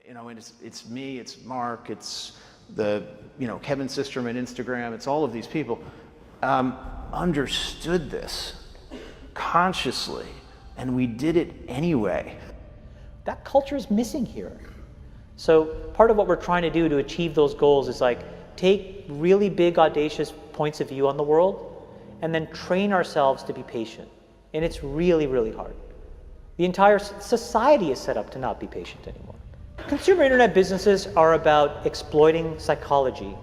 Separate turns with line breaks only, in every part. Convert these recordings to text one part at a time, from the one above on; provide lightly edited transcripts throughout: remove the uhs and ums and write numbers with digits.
You know, and it's me, it's Mark, it's the, you know, Kevin Systerman Instagram, it's all of these people, understood this consciously, and we did it anyway.
That culture is missing here. So part of what we're trying to do to achieve those goals is like take really big, audacious points of view on the world and then train ourselves to be patient. And it's really, really hard. The entire society is set up to not be patient anymore. Consumer internet businesses are about exploiting psychology.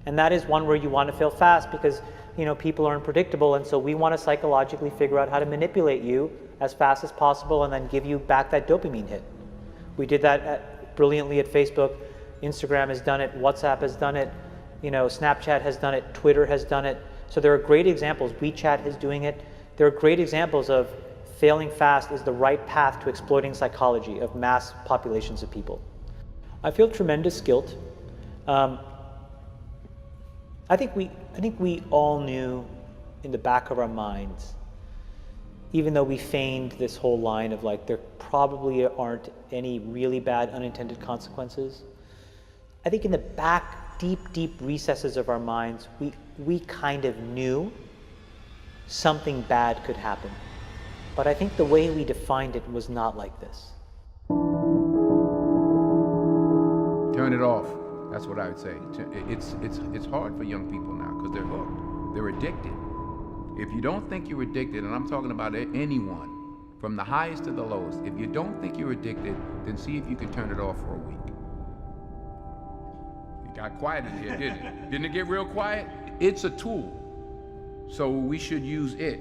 And that is one where you want to fail fast because, you know, people are unpredictable, and so we want to psychologically figure out how to manipulate you as fast as possible and then give you back that dopamine hit. We did that brilliantly at Facebook. Instagram has done it, WhatsApp has done it, you know, Snapchat has done it, Twitter has done it. So there are great examples. WeChat is doing it. There are great examples of failing fast is the right path to exploiting psychology of mass populations of people. I feel tremendous guilt. I think we all knew in the back of our minds, even though we feigned this whole line of like there probably aren't any really bad unintended consequences. I think in the back, deep recesses of our minds, we kind of knew something bad could happen. But I think the way we defined it was not like this.
Turn it off. That's what I would say. It's hard for young people now because they're hooked. They're addicted. If you don't think you're addicted, and I'm talking about anyone, from the highest to the lowest, if you don't think you're addicted, then see if you can turn it off for a week. It got quiet in here, didn't it? Didn't it get real quiet? It's a tool, so we should use it.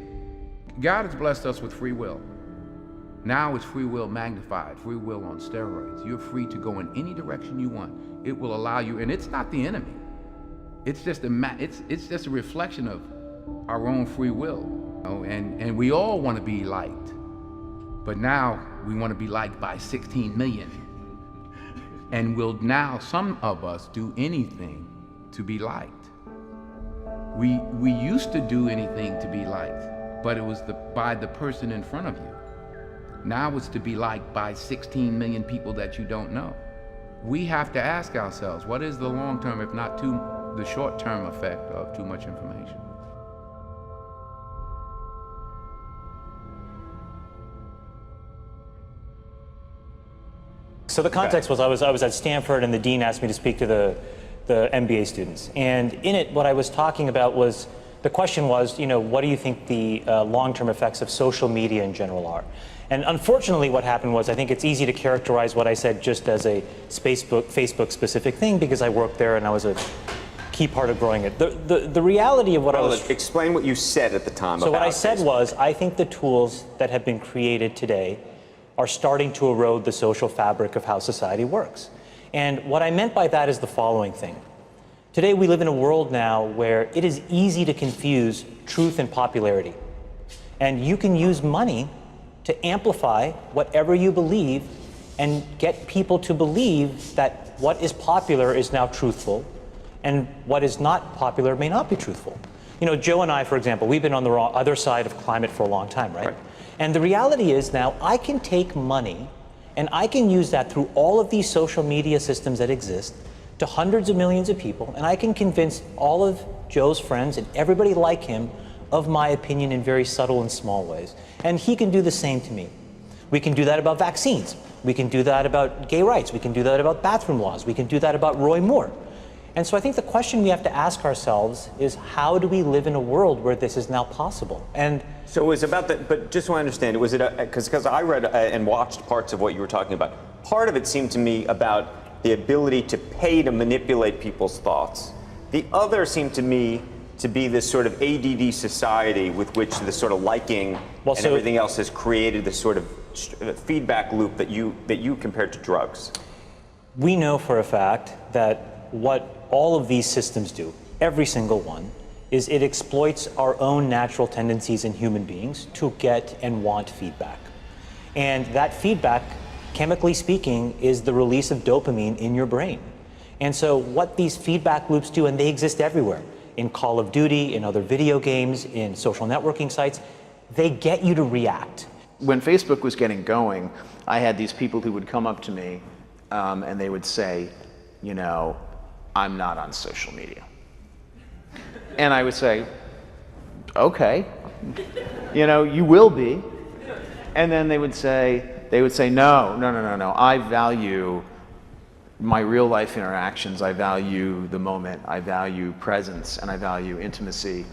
God has blessed us with free will. Now it's free will magnified, free will on steroids. You're free to go in any direction you want. It will allow you, and it's not the enemy. It's just a reflection of our own free will. You know? And we all want to be liked. But now we want to be liked by 16 million. And will now, some of us, do anything to be liked. We used to do anything to be liked, but it was by the person in front of you. Now it's to be liked by 16 million people that you don't know. We have to ask ourselves, what is the long-term, if not the short-term effect of too much information?
So the context was I was at Stanford and the dean asked me to speak to the MBA students. And in it, what I was talking about was, the question was, you know, what do you think the long-term effects of social media in general are? And unfortunately what happened was, I think it's easy to characterize what I said just as a Facebook specific thing because I worked there and I was a key part of growing it. The reality of what I was...
Explain what you said at the time.
So what I said was, I think the tools that have been created today are starting to erode the social fabric of how society works. And what I meant by that is the following thing. Today we live in a world now where it is easy to confuse truth and popularity. And you can use money to amplify whatever you believe and get people to believe that what is popular is now truthful and what is not popular may not be truthful. You know, Joe and I, for example, we've been on the other side of climate for a long time, right? And the reality is now I can take money and I can use that through all of these social media systems that exist to hundreds of millions of people, and I can convince all of Joe's friends and everybody like him of my opinion in very subtle and small ways. And he can do the same to me. We can do that about vaccines. We can do that about gay rights. We can do that about bathroom laws. We can do that about Roy Moore. And so I think the question we have to ask ourselves is, how do we live in a world where this is now possible? And
so it was about that, but just so I understand, was it because I read and watched parts of what you were talking about. Part of it seemed to me about the ability to pay to manipulate people's thoughts. The other seemed to me to be this sort of ADD society with which this sort of liking and everything else has created this sort of feedback loop that you compared to drugs.
We know for a fact that what all of these systems do, every single one, is it exploits our own natural tendencies in human beings to get and want feedback. And that feedback, chemically speaking, is the release of dopamine in your brain. And so what these feedback loops do, and they exist everywhere, in Call of Duty, in other video games, in social networking sites, they get you to react.
when Facebook was getting going, I had these people who would come up to me and they would say, you know, I'm not on social media. And I would say, okay, you know, you will be. And then they would say, no, I value my real life interactions. I value the moment. I value presence, and I value intimacy.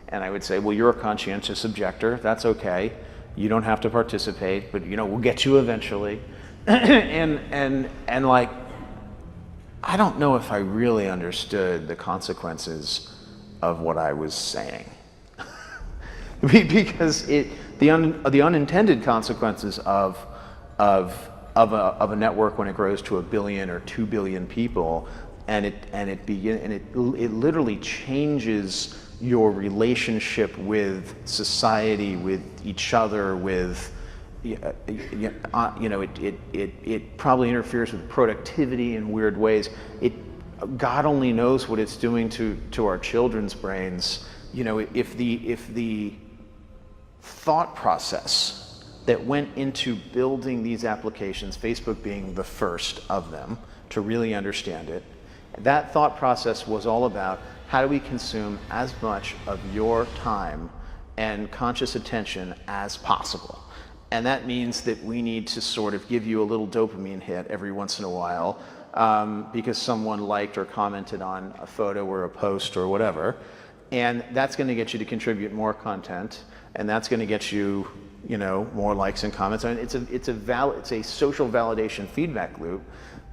And I would say, well, you're a conscientious objector. That's okay. You don't have to participate, but, you know, we'll get you eventually. and like, I don't know if I really understood the consequences of what I was saying. Because the unintended consequences of a network when it grows to 1 billion or 2 billion people, and it literally changes your relationship with society, with each other, with you know, it probably interferes with productivity in weird ways. God only knows what it's doing to our children's brains. You know, if the thought process that went into building these applications, Facebook being the first of them to really understand it, that thought process was all about how do we consume as much of your time and conscious attention as possible. And that means that we need to sort of give you a little dopamine hit every once in a while because someone liked or commented on a photo or a post or whatever. And that's going to get you to contribute more content, and that's going to get you, you know, more likes and comments. I mean, it's a social validation feedback loop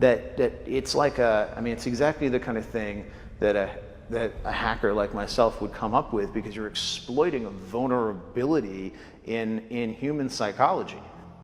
that it's like it's exactly the kind of thing that a hacker like myself would come up with, because you're exploiting a vulnerability in human psychology.